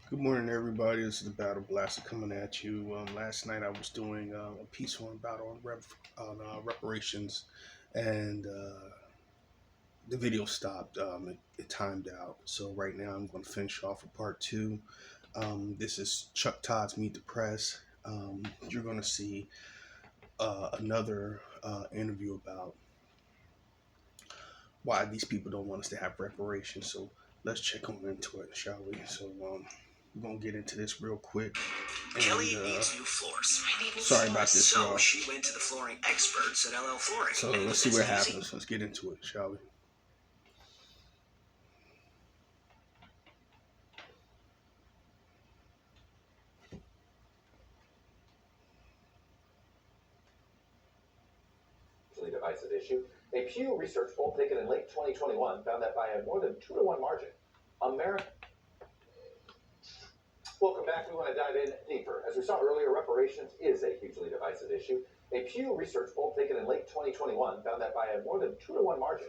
Good morning, everybody. This is the Battle Blaster coming at you. Last night I was doing a piece on battle reparations, and the video stopped. It timed out. So right now I'm going to finish off with part two. This is Chuck Todd's Meet the Press. You're going to see another interview about why these people don't want us to have reparations. So let's check on into it, shall we? So we're gonna get into this real quick. Kelly needs new floors. Sorry about this, So y'all. she went to the flooring experts at LL Flooring. So let's see what happens. Let's get into it, shall we? Divisive issue. A Pew Research poll taken in late 2021 found that by a more than 2-to-1 margin, America. Welcome back. We want to dive in deeper. As we saw earlier, reparations is a hugely divisive issue. A Pew Research poll taken in late 2021 found that by a more than 2-to-1 margin,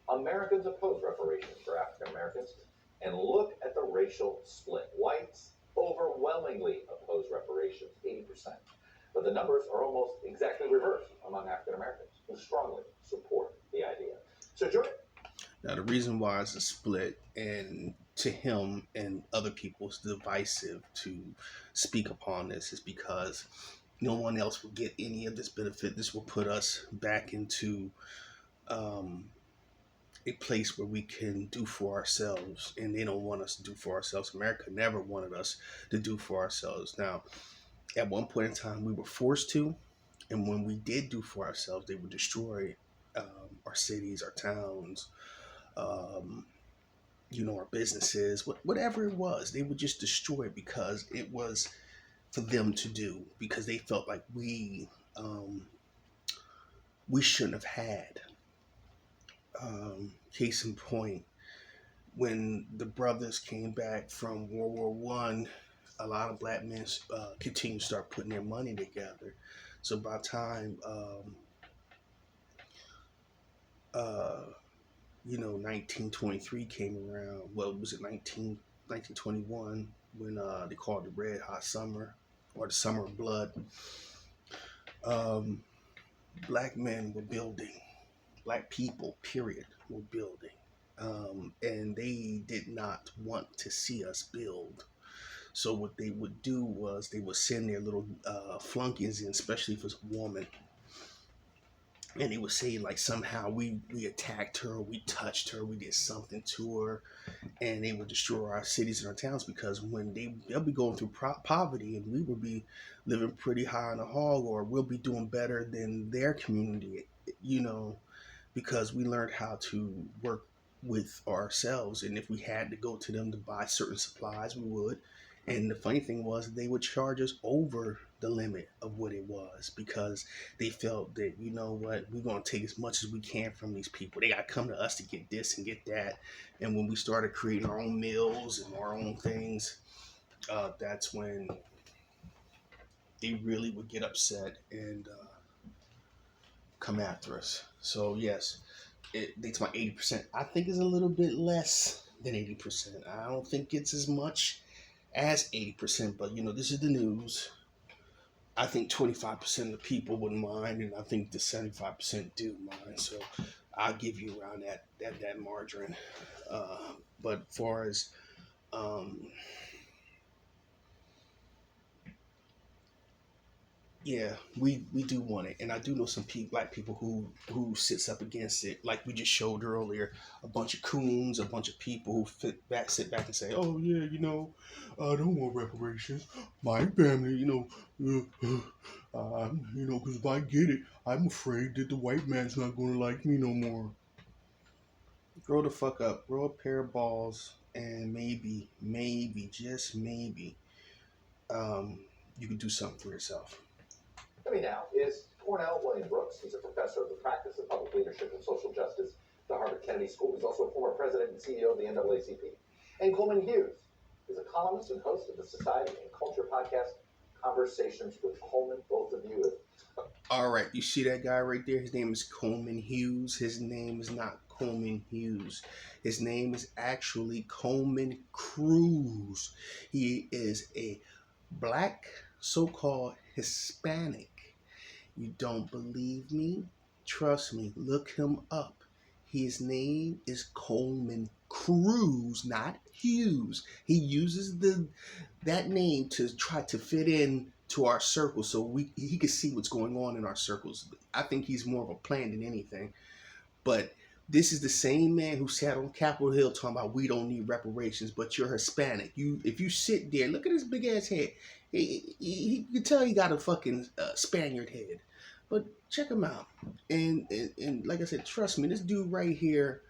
Americans oppose reparations for African Americans. And look at the racial split. Whites overwhelmingly oppose reparations, 80%. But the numbers are almost exactly reversed among African Americans who strongly support the idea. So, Jordan. Now, the reason why it's a split, and to him and other people, it's divisive to speak upon this, is because no one else will get any of this benefit. This will put us back into a place where we can do for ourselves, and they don't want us to do for ourselves. America never wanted us to do for ourselves. Now, at one point in time, we were forced to, and when we did do for ourselves, they would destroy our cities, our towns, um, our businesses, whatever it was. They would just destroy it because it was for them to do, because they felt like we shouldn't have had. Case in point, when the brothers came back from World War I, a lot of black men continued to start putting their money together. So by the time 1923 came around, well, was it 1921 when they called the Red Hot Summer or the Summer of Blood? Black men were building, black people, period, were building. And they did not want to see us build. So what they would do was they would send their little flunkies in, especially if it's a woman, and they would say like somehow we attacked her, we touched her, we did something to her, and they would destroy our cities and our towns, because when they'll be going through poverty, and we will be living pretty high on the hog, or we'll be doing better than their community, because we learned how to work with ourselves. And if we had to go to them to buy certain supplies, we would. And the funny thing was, they would charge us over the limit of what it was, because they felt that, you know what, we're going to take as much as we can from these people. They got to come to us to get this and get that. And when we started creating our own meals and our own things, that's when they really would get upset and come after us. So, yes, it's my 80%. I think it's a little bit less than 80%. I don't think it's as much as 80%, but this is the news. I think 25% of the people wouldn't mind, and I think the 75% do mind. So I'll give you around that margin. But as far as yeah, we do want it, and I do know some black people who sits up against it. Like we just showed earlier, a bunch of coons, a bunch of people who sit back and say, "Oh yeah, I don't want reparations. My family, because if I get it, I'm afraid that the white man's not going to like me no more." Grow the fuck up, grow a pair of balls, and maybe, just maybe, you can do something for yourself. Joining me now is Cornell William Brooks. He's a professor of the practice of public leadership and social justice at the Harvard Kennedy School. He's also a former president and CEO of the NAACP. And Coleman Hughes is a columnist and host of the Society and Culture podcast, Conversations with Coleman. Both of you. All right, you see that guy right there? His name is Coleman Hughes. His name is not Coleman Hughes. His name is actually Coleman Cruz. He is a black, so-called Hispanic. You don't believe me? Trust me, look him up. His name is Coleman Cruz, not Hughes. He uses that name to try to fit in to our circle so he can see what's going on in our circles. I think he's more of a plan than anything. But this is the same man who sat on Capitol Hill talking about we don't need reparations, but you're Hispanic. If you sit there, look at his big ass head. You can tell he got a fucking Spaniard head. But check him out. And like I said, trust me, this dude right here,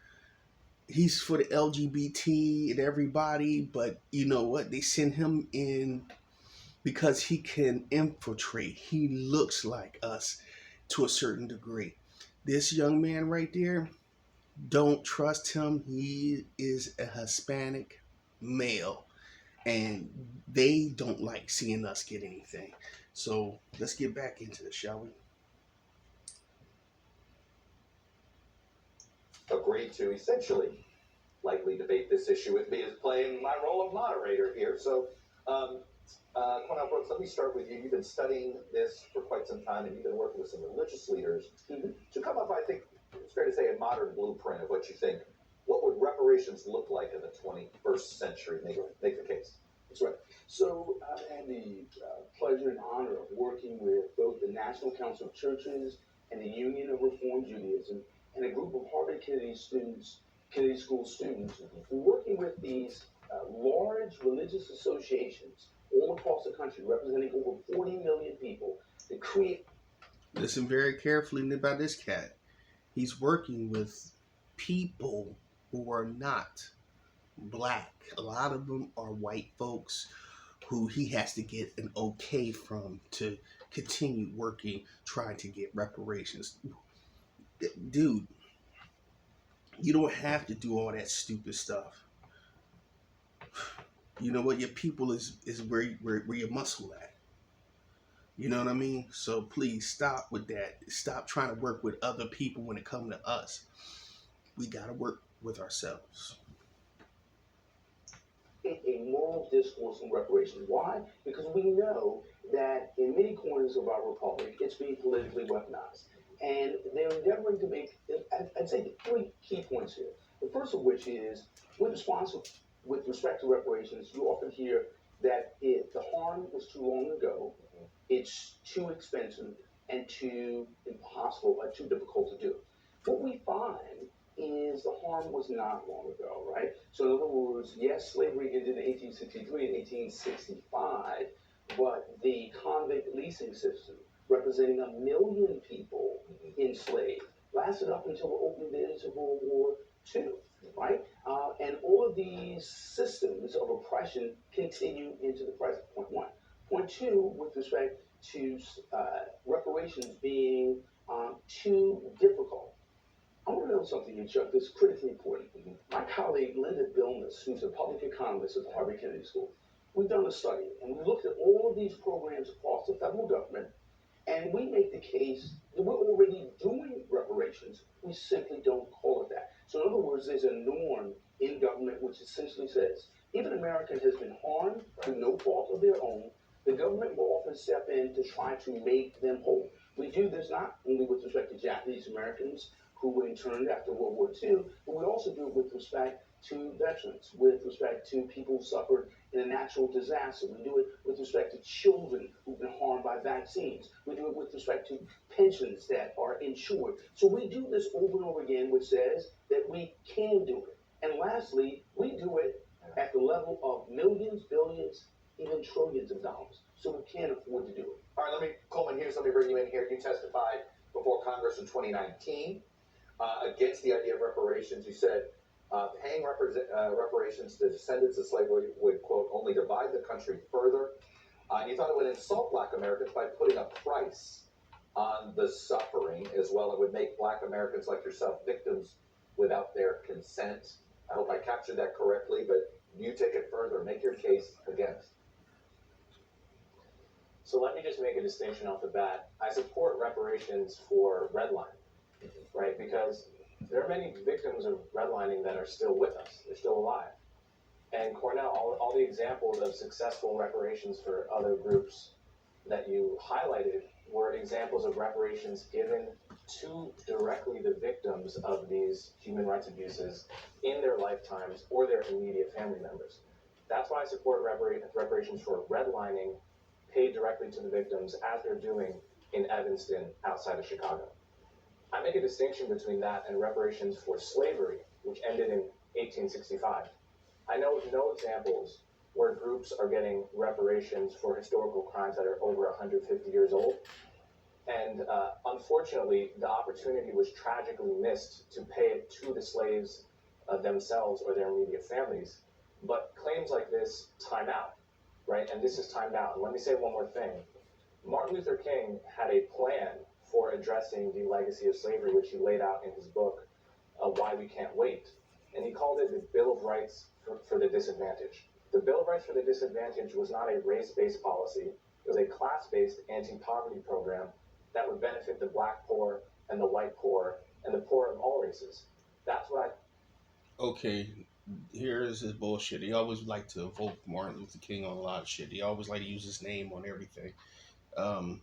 he's for the LGBT and everybody. But you know what? They send him in because he can infiltrate. He looks like us to a certain degree. This young man right there, don't trust him. He is a Hispanic male, and they don't like seeing us get anything. So let's get back into this, shall we? Agreed to essentially likely debate this issue with me as playing my role of moderator here. So, Cornell Brooks, let me start with you. You've been studying this for quite some time, and you've been working with some religious leaders to come up, I think it's fair to say, a modern blueprint of what you think. What would reparations look like in the 21st century? Make the case. That's right. So I had the pleasure and honor of working with both the National Council of Churches and the Union of Reform Judaism and a group of Harvard Kennedy School students, working with these large religious associations all across the country, representing over 40 million people, to create. Listen very carefully about this cat. He's working with people who are not black. A lot of them are white folks who he has to get an okay from to continue working, trying to get reparations. Dude, you don't have to do all that stupid stuff. You know what? Your people is where your muscle at. You know what I mean? So please stop with that. Stop trying to work with other people when it comes to us. We got to work with ourselves. A moral discourse on reparations. Why? Because we know that in many corners of our republic, it's being politically weaponized. And they're endeavoring to make, I'd say, three key points here. The first of which is, with respect to reparations, you often hear that the harm was too long ago, it's too expensive, and too impossible, or too difficult to do. What we find is the harm was not long ago, right? So in other words, yes, slavery ended in 1863 and 1865, but the convict leasing system, representing 1 million people enslaved, lasted up until the opening days of World War II, right? And all of these systems of oppression continue into the present, point one. Point two, with respect to reparations being too difficult. I want to know something here, Chuck, that's critically important. My colleague, Linda Billness, who's a public economist at the Harvard Kennedy School, we've done a study, and we looked at all of these programs across the federal government, and we make the case that we're already doing reparations. We simply don't call it that. So in other words, there's a norm in government which essentially says, if an American has been harmed through no fault of their own, the government will often step in to try to make them whole. We do this not only with respect to Japanese Americans who were interned after World War II, but we also do it with respect to veterans, with respect to people who suffered in a natural disaster. We do it with respect to children who've been harmed by vaccines. We do it with respect to pensions that are insured. So we do this over and over again, which says that we can do it. And lastly, we do it at the level of millions, billions, even trillions of dollars. So we can't afford to do it. All right, Coleman Hughes, let me bring you in here. You testified before Congress in 2019 against the idea of reparations. You said paying reparations to descendants of slavery would, quote, only divide the country further. And you thought it would insult black Americans by putting a price on the suffering as well. It would make black Americans like yourself victims without their consent. I hope I captured that correctly, but you take it further. Make your case against. So let me just make a distinction off the bat. I support reparations for redlining, right? Because There are many victims of redlining that are still with us. They're still alive. And Cornell, all the examples of successful reparations for other groups that you highlighted were examples of reparations given to directly the victims of these human rights abuses in their lifetimes or their immediate family members. That's why I support reparations for redlining paid directly to the victims as they're doing in Evanston outside of Chicago. I make a distinction between that and reparations for slavery, which ended in 1865. I know of no examples where groups are getting reparations for historical crimes that are over 150 years old. And unfortunately, the opportunity was tragically missed to pay it to the slaves themselves or their immediate families. But claims like this time out, right? And this is timed out. And let me say one more thing. Martin Luther King had a plan for addressing the legacy of slavery, which he laid out in his book, Why We Can't Wait. And he called it the Bill of Rights for the Disadvantaged. The Bill of Rights for the Disadvantaged was not a race-based policy. It was a class-based anti-poverty program that would benefit the black poor and the white poor and the poor of all races. That's what Okay, here's his bullshit. He always liked to evoke Martin Luther King on a lot of shit. He always liked to use his name on everything. Um,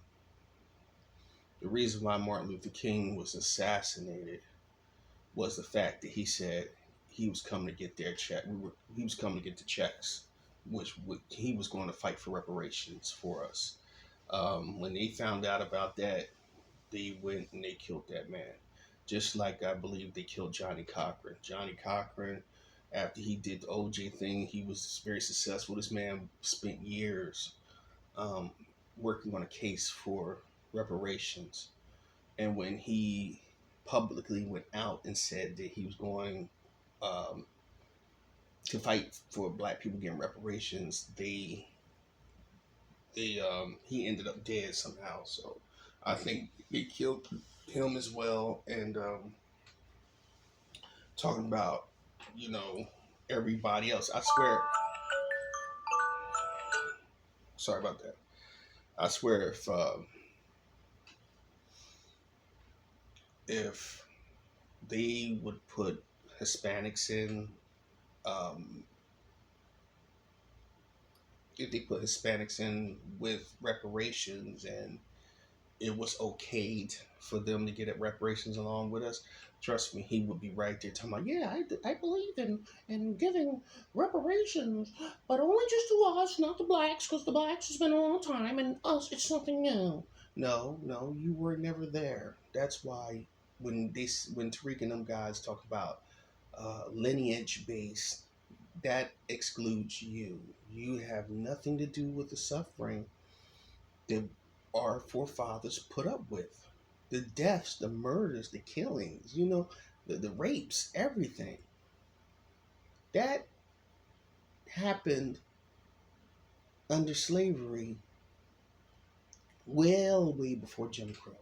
the reason why Martin Luther King was assassinated was the fact that he said he was coming to get their check. He was coming to get the checks, which he was going to fight for reparations for us. When they found out about that, they went and they killed that man. Just like I believe they killed Johnny Cochran. Johnny Cochran, after he did the OJ thing, he was very successful. This man spent years um, working on a case for reparations. And when he publicly went out and said that he was going um, to fight for black people getting reparations, he ended up dead somehow. So I think they killed him as well. And talking about, you know, everybody else. I swear, sorry about that. I swear if they would put Hispanics in, um, if they put Hispanics in with reparations and it was okayed for them to get at reparations along with us, trust me, he would be right there talking about, yeah, I believe in giving reparations, but only just to us, not the blacks, because the blacks has been a long time, and us, it's something new. No, you were never there. That's why when Tariq and them guys talk about lineage based, that excludes you. You have nothing to do with the suffering that our forefathers put up with. The deaths, the murders, the killings, the rapes, everything. That happened under slavery well way before Jim Crow.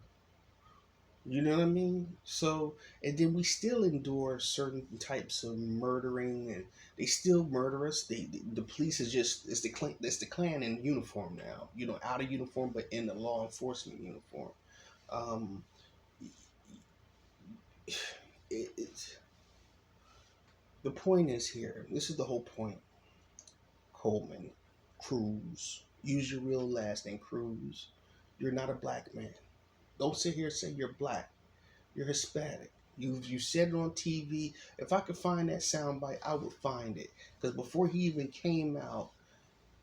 You know what I mean? So, and then we still endure certain types of murdering, and they still murder us. The police is just it's the Klan in uniform now. Out of uniform, but in the law enforcement uniform. Um, it's the point is here. This is the whole point. Coleman, Cruz. Use your real last name, Cruz. You're not a black man. Don't sit here and say you're black. You're Hispanic. You said it on TV. If I could find that soundbite, I would find it. Because before he even came out,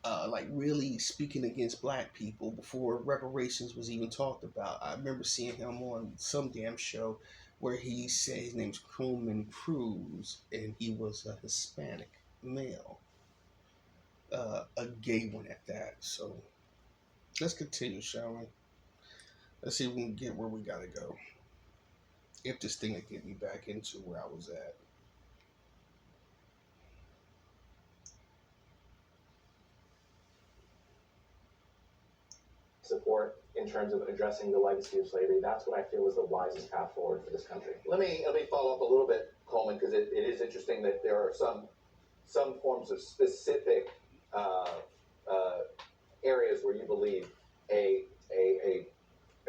like really speaking against black people, before reparations was even talked about, I remember seeing him on some damn show where he said his name's Coleman Cruz, and he was a Hispanic male, a gay one at that. So let's continue, shall we? Let's see if we can get where we gotta go. If this thing will get me back into where I was at. support in terms of addressing the legacy of slavery. That's what I feel is the wisest path forward for this country. Let me follow up a little bit, Coleman, because it is interesting that there are some forms of specific areas where you believe a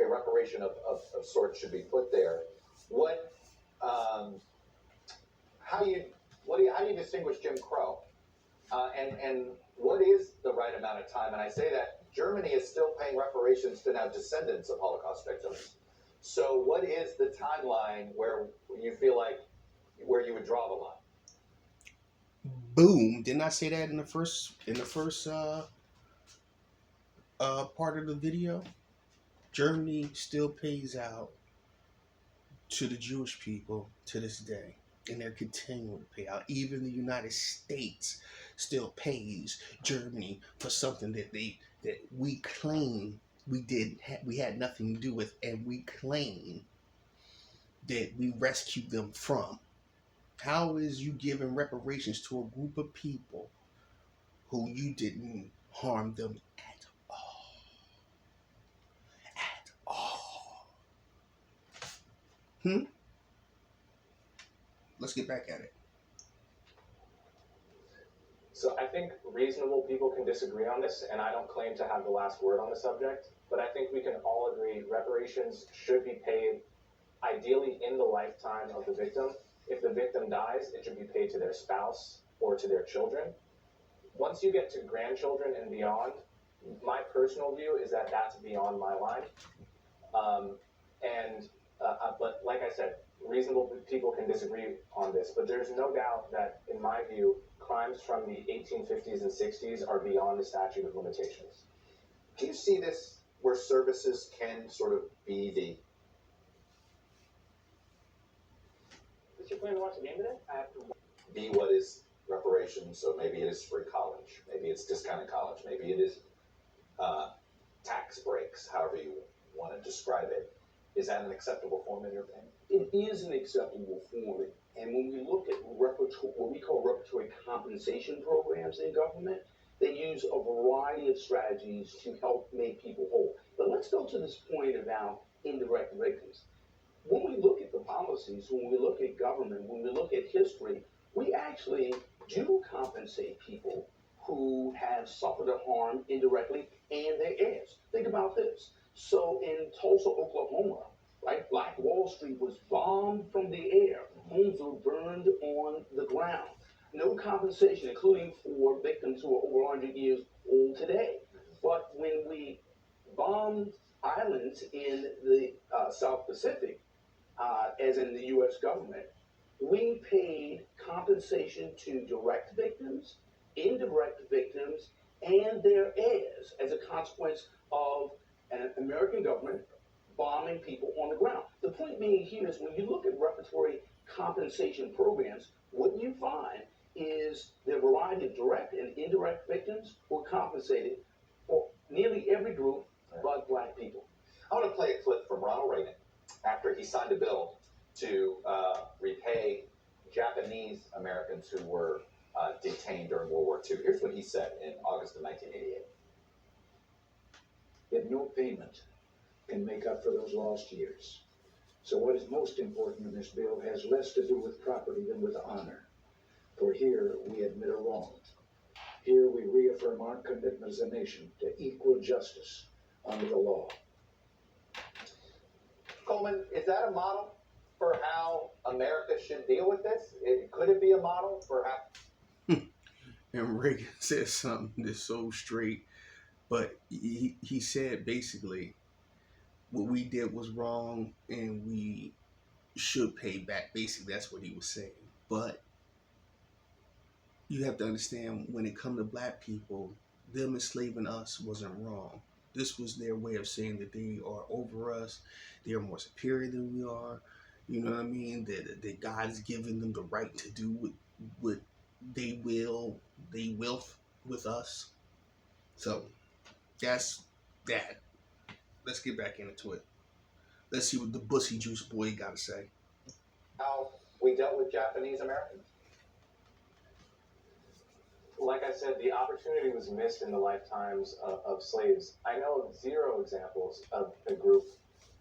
reparation of sorts should be put there. What And what is the right amount of time? And I say that Germany is still paying reparations to now descendants of Holocaust victims. So what is the timeline where you feel like where you would draw the line? Boom! Didn't I say that in the first part of the video? Germany still pays out to the Jewish people to this day, and they're continuing to pay out. Even the United States still pays Germany for something that we claim we had nothing to do with, and we claim that we rescued them from. How is you giving reparations to a group of people who you didn't harm them at all? At all. Let's get back at it. So I think reasonable people can disagree on this, and I don't claim to have the last word on the subject, but I think we can all agree reparations should be paid ideally in the lifetime of the victim. If the victim dies, it should be paid to their spouse or to their children. Once you get to grandchildren and beyond, my personal view is that that's beyond my line. But like I said, reasonable people can disagree on this, but there's no doubt that, in my view, crimes from the 1850s and 60s are beyond the statute of limitations. Do you see this where services can sort of be the Is your plan to watch the game today? I have to. be what is reparations? So maybe it is free college, maybe it's discounted college, maybe it is tax breaks, however you want to describe it. Is that an acceptable form in your opinion? It is an acceptable form, and when we look at what we call repertory compensation programs in government, they use a variety of strategies to help make people whole. But let's go to this point about indirect victims. When we look at the policies, when we look at government, when we look at history, we actually do compensate people who have suffered a harm indirectly and their heirs. Think about this. So in Tulsa, Oklahoma, right, Black Wall Street was bombed from the air. Homes were burned on the ground. No compensation, including for victims who are over 100 years old today. But when we bombed islands in the South Pacific, as in the U.S. government, we paid compensation to direct victims, indirect victims, and their heirs as a consequence of an American government bombing people on the ground. The point being here is when you look at repertory compensation programs, what you find is the variety of direct and indirect victims were compensated for nearly every group but Black people. I want to play a clip from Ronald Reagan after he signed a bill to repay Japanese Americans who were detained during World War II. Here's what he said in August of 1988. Yet no payment can make up for those lost years. So what is most important in this bill has less to do with property than with honor. For here we admit a wrong. Here we reaffirm our commitment as a nation to equal justice under the law. Coleman, is that a model for how America should deal with this? Could it be a model for how? And Reagan said something that's so straight, but he said basically what we did was wrong and we should pay back. Basically, that's what he was saying. But you have to understand, when it comes to Black people, them enslaving us wasn't wrong. This was their way of saying that they are over us, they are more superior than we are. You know what I mean? That God has given them the right to do what they will with us. So that's that. Let's get back into it. Let's see what the Bussy Juice boy got to say. How we dealt with Japanese Americans? Like I said, the opportunity was missed in the lifetimes of slaves. I know of zero examples of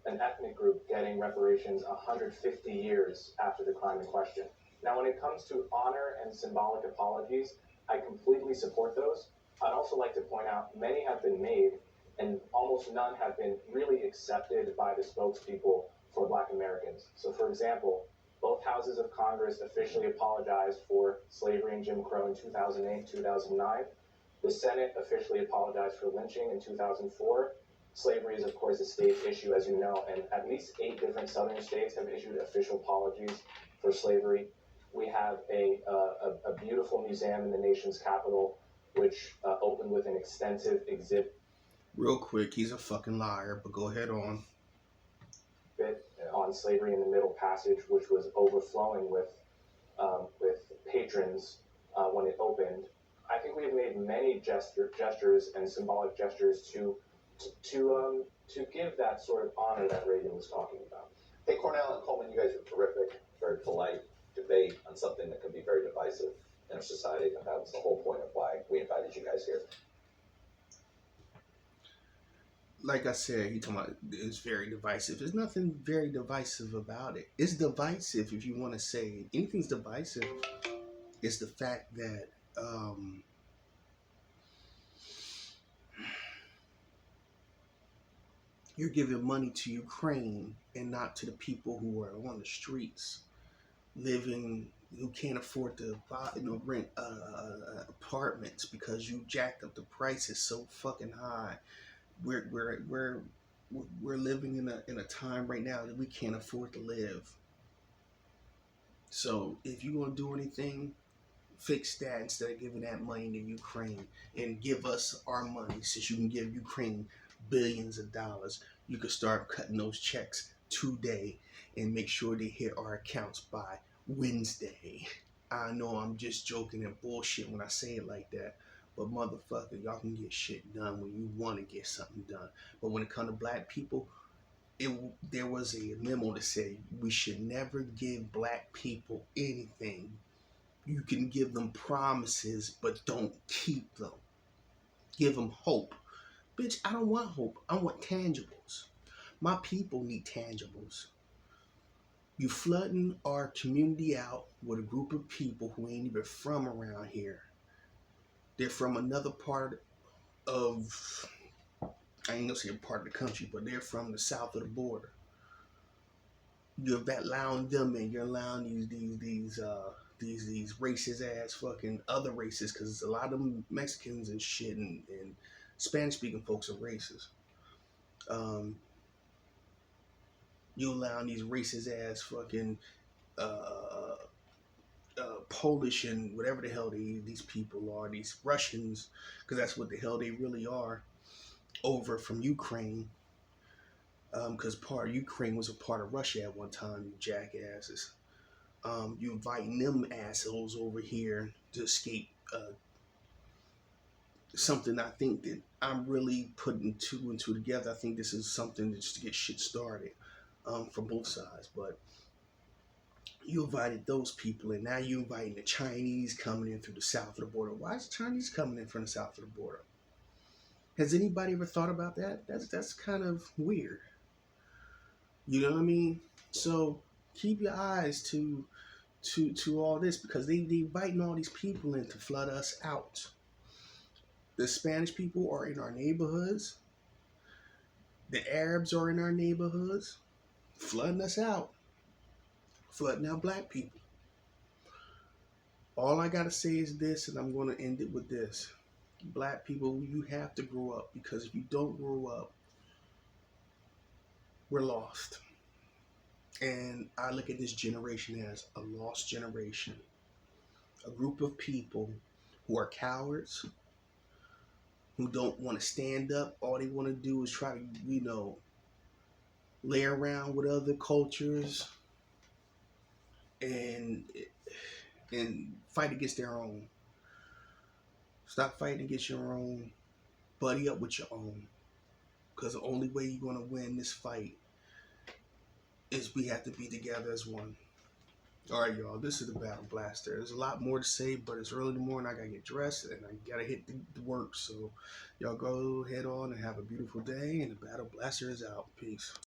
an ethnic group getting reparations 150 years after the crime in question. Now, when it comes to honor and symbolic apologies, I completely support those. I'd also like to point out many have been made, and almost none have been really accepted by the spokespeople for Black Americans. So, for example, both houses of Congress officially apologized for slavery and Jim Crow in 2008, 2009, The Senate officially apologized for lynching in 2004. Slavery is, of course, a state issue, as you know, and at least 8 different southern states have issued official apologies for slavery. We have a beautiful museum in the nation's capital, which opened with an extensive exhibit Real quick, he's a fucking liar, but go ahead on. on slavery in the Middle Passage, which was overflowing with patrons when it opened. I think we have made many gestures and symbolic gestures to give that sort of honor that Reagan was talking about. Hey, Cornell and Coleman, you guys are terrific, very polite debate on something that can be very divisive in our society. And that was the whole point of why we invited you guys here. Like I said, he talking about it's very divisive. There's nothing very divisive about it. It's divisive if you want to say anything's divisive. It's the fact that you're giving money to Ukraine and not to the people who are on the streets living, who can't afford to buy, rent apartments because you jacked up the prices so fucking high. We're living in a time right now that we can't afford to live. So if you want to do anything, fix that instead of giving that money to Ukraine, and give us our money. Since you can give Ukraine billions of dollars, you could start cutting those checks today and make sure they hit our accounts by Wednesday. I know I'm just joking and bullshit when I say it like that, but motherfucker, y'all can get shit done when you want to get something done. But when it comes to black people, there was a memo that said we should never give black people anything. You can give them promises, but don't keep them. Give them hope. Bitch, I don't want hope. I want tangibles. My people need tangibles. You flooding our community out with a group of people who ain't even from around here. They're from another part of, I ain't gonna say a part of the country, but they're from the south of the border. You're allowing them in. You're allowing these racist ass fucking other races, because a lot of them Mexicans and shit and Spanish speaking folks are racist. You allowing these racist ass fucking Polish and whatever the hell these people are, these Russians, because that's what the hell they really are, over from Ukraine. Because part of Ukraine was a part of Russia at one time, you jackasses. You inviting them assholes over here to escape something. I think that I'm really putting 2 and 2 together. I think this is something just to get shit started from both sides. But you invited those people, and now you inviting the Chinese coming in through the south of the border. Why is the Chinese coming in from the south of the border? Has anybody ever thought about that? That's kind of weird. You know what I mean? So keep your eyes to all this, because they inviting all these people in to flood us out. The Spanish people are in our neighborhoods. The Arabs are in our neighborhoods, flooding us out, flooding out black people. All I gotta say is this, and I'm gonna end it with this. Black people, you have to grow up, because if you don't grow up, we're lost. And I look at this generation as a lost generation. A group of people who are cowards, who don't want to stand up. All they want to do is try to, lay around with other cultures and fight against their own. Stop fighting against your own. Buddy up with your own. Because the only way you're going to win this fight is we have to be together as one. All right, y'all. This is the Battle Blaster. There's a lot more to say, but it's early in the morning. I got to get dressed and I got to hit the work. So y'all go head on and have a beautiful day. And the Battle Blaster is out. Peace.